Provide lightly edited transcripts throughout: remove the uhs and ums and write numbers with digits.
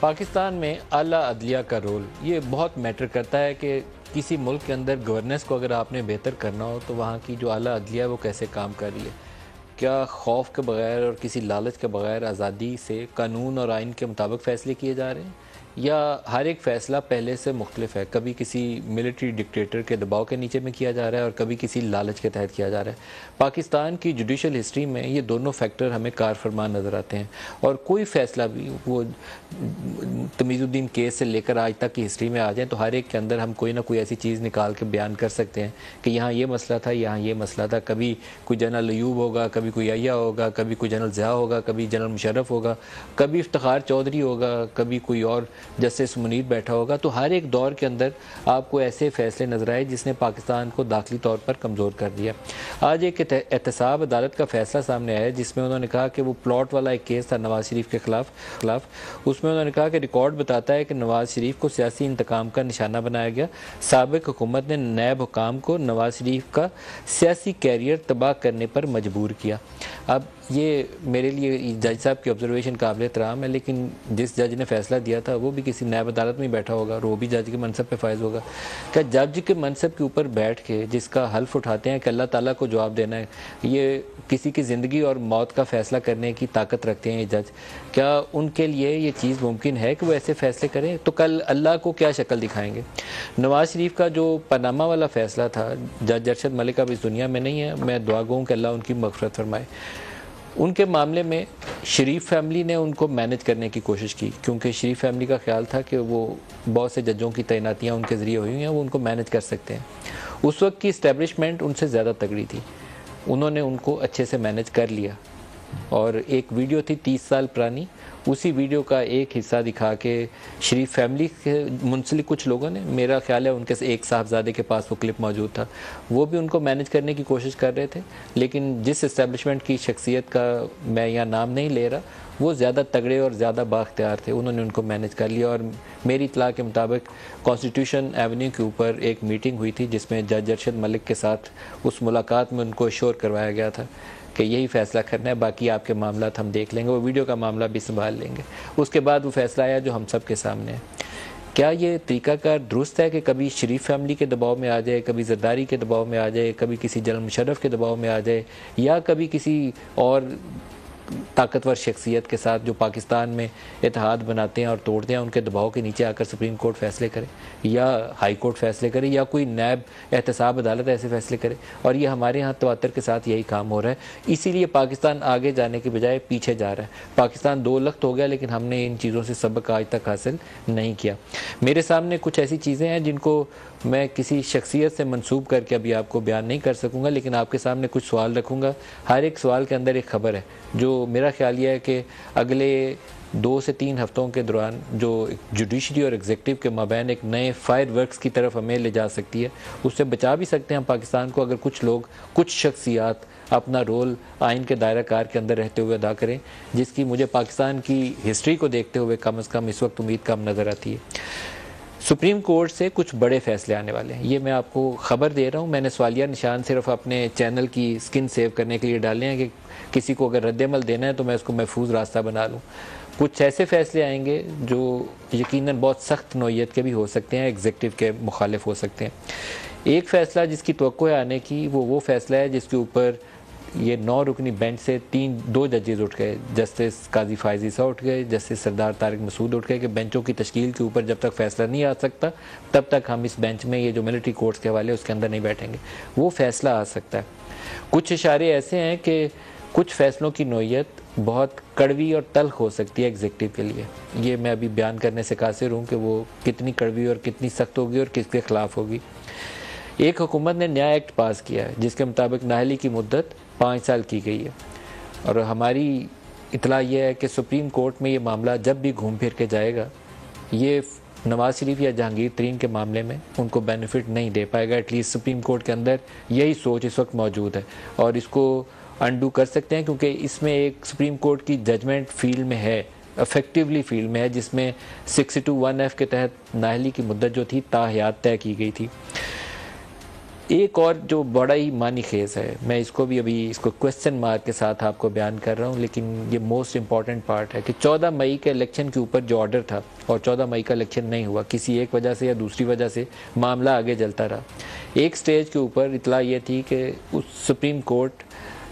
पाकिस्तान में आला अदलिया का रोल ये बहुत मैटर करता है कि किसी मुल्क के अंदर गवर्नेंस को अगर आपने बेहतर करना हो तो वहाँ की जो आला अदलिया है वो कैसे काम कर रही है। क्या खौफ के बगैर और किसी लालच के बगैर आज़ादी से कानून और आइन के मुताबिक फ़ैसले किए जा रहे हैं, या हर एक फ़ैसला पहले से मुख्तलिफ है। कभी किसी मिलिट्री डिक्टेटर के दबाव के नीचे में किया जा रहा है और कभी किसी लालच के तहत किया जा रहा है। पाकिस्तान की जुडिशल हिस्ट्री में ये दोनों फैक्टर हमें कार फरमान नज़र आते हैं। और कोई फ़ैसला भी वो तमीज़ुद्दीन केस से लेकर आज तक की हिस्ट्री में आ जाए तो हर एक के अंदर हम कोई ना कोई ऐसी चीज़ निकाल के बयान कर सकते हैं कि यहाँ ये मसला था, यहाँ ये मसला था। कभी कोई जनरल अयूब होगा, कभी कोई अय्या होगा, कभी कोई जनरल ज़िया होगा, कभी जनरल मुशर्रफ होगा, कभी इफ्तिखार चौधरी होगा, कभी कोई और जस्टिस मुनीर बैठा होगा। तो हर एक दौर के अंदर आपको ऐसे फैसले नजर आए जिसने पाकिस्तान को दाखिली तौर पर कमज़ोर कर दिया। आज एक एहतसाब अदालत का फैसला सामने आया जिसमें उन्होंने कहा कि वो प्लॉट वाला एक केस था नवाज शरीफ के खिलाफ। उसमें उन्होंने कहा कि रिकॉर्ड बताता है कि नवाज शरीफ को सियासी इंतकाम का निशाना बनाया गया। साबिक हुकूमत ने नैब हुकाम को नवाज शरीफ का सियासी कैरियर तबाह करने पर मजबूर किया। अब ये मेरे लिए जज साहब की ऑब्जर्वेशन काबिल एहतराम है, लेकिन जिस जज ने फैसला दिया था वो भी किसी नैब अदालत में बैठा होगा और वो भी जज के मनसब पे फायज होगा। क्या जज के मनसब के ऊपर बैठ के जिसका हल्फ उठाते हैं कि अल्लाह ताला को जवाब देना है, ये किसी की ज़िंदगी और मौत का फ़ैसला करने की ताकत रखते हैं ये जज, क्या उनके लिए ये चीज़ मुमकिन है कि वो ऐसे फ़ैसले करें? तो कल अल्लाह को क्या शक्ल दिखाएंगे? नवाज शरीफ का जो पनामा वाला फ़ैसला था, जज अरशद मलिक अब इस दुनिया में नहीं है, मैं दुआ गो कि अल्लाह उनकी मग़फ़िरत फरमाए। उनके मामले में शरीफ फैमिली ने उनको मैनेज करने की कोशिश की, क्योंकि शरीफ फैमिली का ख्याल था कि वो बहुत से जजों की तैनातियाँ उनके ज़रिए हुई हैं, वो उनको मैनेज कर सकते हैं। उस वक्त की इस्टेब्लिशमेंट उनसे ज़्यादा तगड़ी थी, उन्होंने उनको अच्छे से मैनेज कर लिया। और एक वीडियो थी 30 साल पुरानी, उसी वीडियो का एक हिस्सा दिखा के शरीफ फैमिली के मुंसलिक कुछ लोगों ने, मेरा ख्याल है उनके एक साहबजादे के पास वो क्लिप मौजूद था, वो भी उनको मैनेज करने की कोशिश कर रहे थे। लेकिन जिस इस्टेब्लिशमेंट की शख्सियत का मैं यहाँ नाम नहीं ले रहा, वो ज़्यादा तगड़े और ज़्यादा बाख्तियार थे, उन्होंने उनको मैनेज कर लिया। और मेरी इत्तला के मुताबिक कॉन्स्टिट्यूशन एवेन्यू के ऊपर एक मीटिंग हुई थी जिसमें जज अरशद मलिक के साथ उस मुलाकात में उनको श्योर करवाया गया था कि यही फ़ैसला करना है, बाकी आपके मामला हम देख लेंगे, वो वीडियो का मामला भी संभाल लेंगे। उसके बाद वो फ़ैसला आया जो हम सब के सामने है। क्या ये तरीक़ाकार दुरुस्त है कि कभी शरीफ फैमिली के दबाव में आ जाए, कभी ज़रदारी के दबाव में आ जाए, कभी किसी जनरल मुशर्रफ के दबाव में आ जाए, या कभी किसी और ताकतवर शख्सियत के साथ जो पाकिस्तान में इत्तेहाद बनाते हैं और तोड़ते हैं, उनके दबाव के नीचे आकर सुप्रीम कोर्ट फ़ैसले करे या हाई कोर्ट फ़ैसले करे या कोई नैब एहतसाब अदालत ऐसे फ़ैसले करे? और ये हमारे यहाँ तवातर के साथ यही काम हो रहा है। इसीलिए पाकिस्तान आगे जाने के बजाय पीछे जा रहा है। पाकिस्तान दो लख्त हो गया, लेकिन हमने इन चीज़ों से सबक आज तक हासिल नहीं किया। मेरे सामने कुछ ऐसी चीज़ें हैं जिनको मैं किसी शख्सियत से मंसूब करके अभी आपको बयान नहीं कर सकूँगा, लेकिन आपके सामने कुछ सवाल रखूँगा। हर एक सवाल के अंदर एक ख़बर है जो मेरा ख्याल यह है कि अगले 2 से 3 हफ्तों के दौरान जो जुडिशरी और एग्जीक्यूटिव के माबैन एक नए फायर वर्क्स की तरफ हमें ले जा सकती है। उससे बचा भी सकते हैं हम पाकिस्तान को, अगर कुछ लोग, कुछ शख्सियात अपना रोल आइन के दायरा कार के अंदर रहते हुए अदा करें, जिसकी मुझे पाकिस्तान की हिस्ट्री को देखते हुए कम अज़ कम इस वक्त उम्मीद कम नज़र आती है। सुप्रीम कोर्ट से कुछ बड़े फैसले आने वाले हैं, ये मैं आपको ख़बर दे रहा हूँ। मैंने सवालिया निशान सिर्फ अपने चैनल की स्किन सेव करने के लिए डाले हैं कि किसी को अगर रद्द-ए-अमल देना है तो मैं उसको महफूज रास्ता बना लूँ। कुछ ऐसे फैसले आएंगे जो यकीनन बहुत सख्त नौइयत के भी हो सकते हैं, एग्जीक्यूटिव के मुखालिफ हो सकते हैं। एक फ़ैसला जिसकी तवक्को है आने की, वो फ़ैसला है जिसके ऊपर ये 9 रुकनी बेंच से 2 जजेस उठ गए। जस्टिस काजी फायज़ ईसा उठ गए, जस्टिस सरदार तारिक मसूद उठ गए कि बेंचों की तश्कील के ऊपर जब तक फ़ैसला नहीं आ सकता तब तक हम इस बेंच में, ये जो मिलिट्री कोर्ट्स के हवाले उसके अंदर नहीं बैठेंगे। वो फ़ैसला आ सकता है। कुछ इशारे ऐसे हैं कि कुछ फ़ैसलों की नौइयत बहुत कड़वी और तल्ख हो सकती है एग्जीक्यूटिव के लिए। ये मैं अभी बयान करने से कासिर हूँ कि वो कितनी कड़वी और कितनी सख्त होगी और किसके ख़िलाफ़ होगी। एक हुकूमत ने न्याय एक्ट पास किया है जिसके मुताबिक नाअहली की मुद्दत 5 साल की गई है, और हमारी इतला यह है कि सुप्रीम कोर्ट में ये मामला जब भी घूम फिर के जाएगा, ये नवाज शरीफ या जहांगीर तरीन के मामले में उनको बेनिफिट नहीं दे पाएगा। एटलीस्ट सुप्रीम कोर्ट के अंदर यही सोच इस वक्त मौजूद है और इसको अनडू कर सकते हैं, क्योंकि इसमें एक सुप्रीम कोर्ट की जजमेंट फील्ड में है, इफेक्टिवली फील्ड में है, जिसमें 62(1)(f) के तहत नाअहली की मुद्दत जो थी ताहयात तय की गई थी। एक और जो बड़ा ही मानी खेज है, मैं इसको भी अभी इसको क्वेश्चन मार्क के साथ आपको बयान कर रहा हूँ, लेकिन ये मोस्ट इम्पॉर्टेंट पार्ट है कि 14 मई के इलेक्शन के ऊपर जो ऑर्डर था और 14 मई का इलेक्शन नहीं हुआ, किसी एक वजह से या दूसरी वजह से मामला आगे चलता रहा। एक स्टेज के ऊपर इतला ये थी कि उस सुप्रीम कोर्ट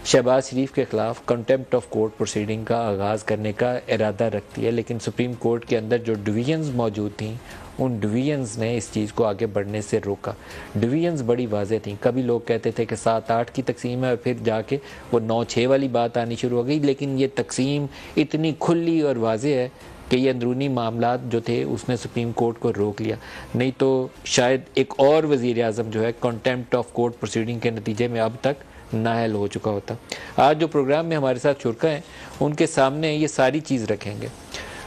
शहबाज शरीफ के खिलाफ कंटेम्प्ट ऑफ कोर्ट प्रोसीडिंग का आगाज़ करने का इरादा रखती है, लेकिन सुप्रीम कोर्ट के अंदर जो डिवीजन्स मौजूद थी उन डिवीजन्स ने इस चीज़ को आगे बढ़ने से रोका। डिवीजन्स बड़ी वाज़ेह थी, कभी लोग कहते थे कि 7-8 की तकसीम है और फिर जाके वो 9-6 वाली बात आनी शुरू हो गई, लेकिन ये तकसीम इतनी खुली और वाज़ेह है कि ये अंदरूनी मामलात जो थे उसने सुप्रीम कोर्ट को रोक लिया, नहीं तो शायद एक और वज़ीर आज़म जो है कंटेम्प्ट ऑफ कोर्ट प्रोसीडिंग के नतीजे में अब तक नाअहल हो चुका होता। आज जो प्रोग्राम में हमारे साथ शुरका हैं उनके सामने ये सारी चीज़ रखेंगे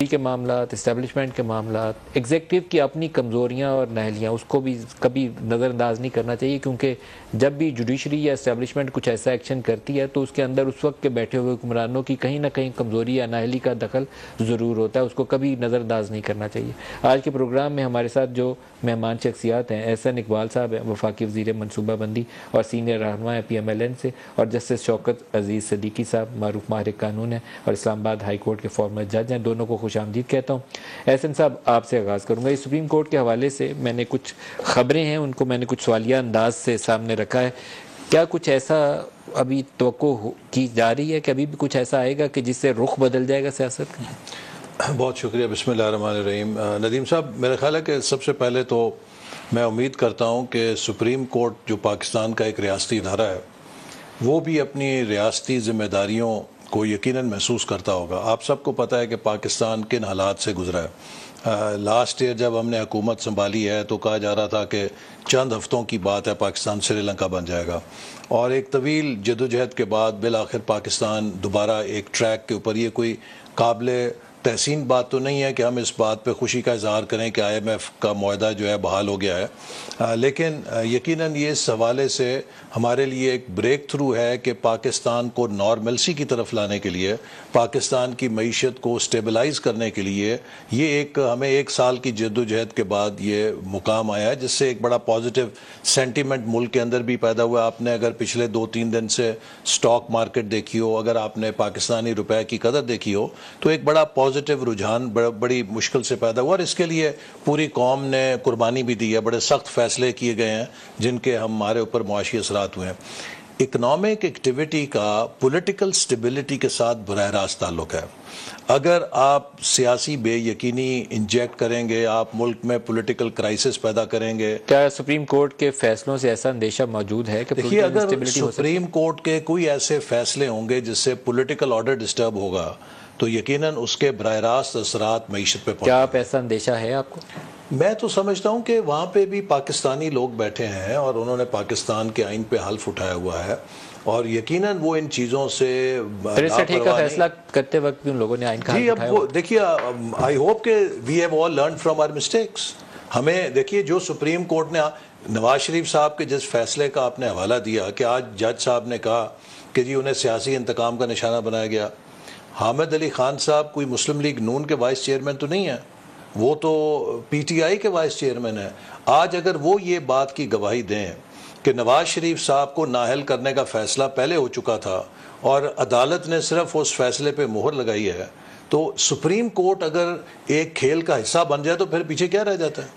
के मामलात, इस्टेब्लिशमेंट के मामलात, एग्जेक्टिव की अपनी कमज़ोरियाँ और नाअहलियाँ, उसको भी कभी नज़रअंदाज नहीं करना चाहिए, क्योंकि जब भी जुडिशरी या इस्टेब्लिशमेंट कुछ ऐसा एक्शन करती है तो उसके अंदर उस वक्त के बैठे हुए हुक्मरानों की कहीं ना कहीं कमज़ोरी या नाअहली का दखल ज़रूर होता है, उसको कभी नज़रअंदाज नहीं करना चाहिए। आज के प्रोग्राम में हमारे साथ जो मेहमान शख्सियात हैं, एहसन इकबाल साहब हैं, वफाकी वज़ीर मनसूबाबंदी और सीनियर रहनुमा हैं PMLN से, और जस्टिस शौकत अजीज़ सदीकी साहब मारूफ माहिर कानून हैं और इस्लामाबाद हाई कोर्ट के फॉर्मर जज हैं। दोनों को खुश आमदीद कहता हूँ। एहसन साहब, आपसे आगाज़ करूँगा। इस सुप्रीम कोर्ट के हवाले से मैंने कुछ ख़बरें हैं, उनको मैंने कुछ सवालिया अंदाज से सामने रखा है। क्या कुछ ऐसा अभी तवक्को की जा रही है कि अभी भी कुछ ऐसा आएगा कि जिससे रुख बदल जाएगा सियासत का? बहुत शुक्रिया। बिस्मिल्लाहिर्रहमानिर्रहीम। नदीम साहब, मेरा ख्याल है कि सबसे पहले तो मैं उम्मीद करता हूँ कि सुप्रीम कोर्ट जो पाकिस्तान का एक रियासती इदारा है वो भी अपनी रियासती ज़िम्मेदारियों को यकीनन महसूस करता होगा। आप सबको पता है कि पाकिस्तान किन हालात से गुजरा है। लास्ट ईयर जब हमने हुकूमत संभाली है तो कहा जा रहा था कि चंद हफ्तों की बात है पाकिस्तान श्रीलंका बन जाएगा, और एक तवील जदोजहद के बाद बिल आखिर पाकिस्तान दोबारा एक ट्रैक के ऊपर। ये कोई काबिल तहसीन बात तो नहीं है कि हम इस बात पे खुशी का इजहार करें कि IMF का मुआहदा जो है बहाल हो गया है, लेकिन यकीनन ये इस हवाले से हमारे लिए एक ब्रेक थ्रू है कि पाकिस्तान को नॉर्मलसी की तरफ लाने के लिए, पाकिस्तान की मईशत को स्टेबलाइज करने के लिए ये एक हमें 1 साल की जद्दोजहद के बाद ये मुकाम आया है, जिससे एक बड़ा पॉजिटिव सेंटीमेंट मुल्क के अंदर भी पैदा हुआ। आपने अगर पिछले 2-3 दिन से स्टॉक मार्केट देखी हो, अगर आपने पाकिस्तानी रुपए की कदर देखी हो, तो एक बड़ा पॉजिटिव रुझान बड़ी मुश्किल से पैदा हुआ, और इसके लिए पूरी कौम ने कुर्बानी भी दी है। बड़े सख्त फैसले किए गए हैं जिनके हमारे ऊपर मुआशी असरात हुए हैं। इकनॉमिक एक्टिविटी का पॉलिटिकल स्टेबिलिटी के साथ बराह रास्त ताल्लुक है। अगर आप सियासी बेयकीनी इंजेक्ट करेंगे, आप मुल्क में पॉलिटिकल क्राइसिस पैदा करेंगे। क्या सुप्रीम कोर्ट के फैसलों से ऐसा अंदेशा मौजूद है कि देखिए, अगर सुप्रीम कोर्ट के कोई ऐसे फैसले होंगे जिससे पॉलिटिकल ऑर्डर डिस्टर्ब होगा तो यकीनन उसके बराह रास्त असरात मईशत पे पड़ेंगे। क्या आप ऐसा अंदेशा है आपको? मैं तो समझता हूँ कि वहाँ पे भी पाकिस्तानी लोग बैठे हैं और उन्होंने पाकिस्तान के आइन पे हल्फ उठाया हुआ है, और यकीनन वो इन चीज़ों से का फैसला करते वक्त भी उन लोगों ने आइन का हल्फ उठाया। अब देखिए, आई होप के we have all learn from our mistakes. हमें देखिए, जो सुप्रीम कोर्ट ने नवाज शरीफ साहब के जिस फैसले का आपने हवाला दिया कि आज जज साहब ने कहा कि जी उन्हें सियासी इंतकाम का निशाना बनाया गया। हामिद अली खान साहब कोई मुस्लिम लीग नून के वाइस चेयरमैन तो नहीं है, वो तो PTI के वाइस चेयरमैन है। आज अगर वो ये बात की गवाही दें कि नवाज शरीफ साहब को नाअहल करने का फैसला पहले हो चुका था और अदालत ने सिर्फ उस फैसले पे मोहर लगाई है, तो सुप्रीम कोर्ट अगर एक खेल का हिस्सा बन जाए तो फिर पीछे क्या रह जाता है।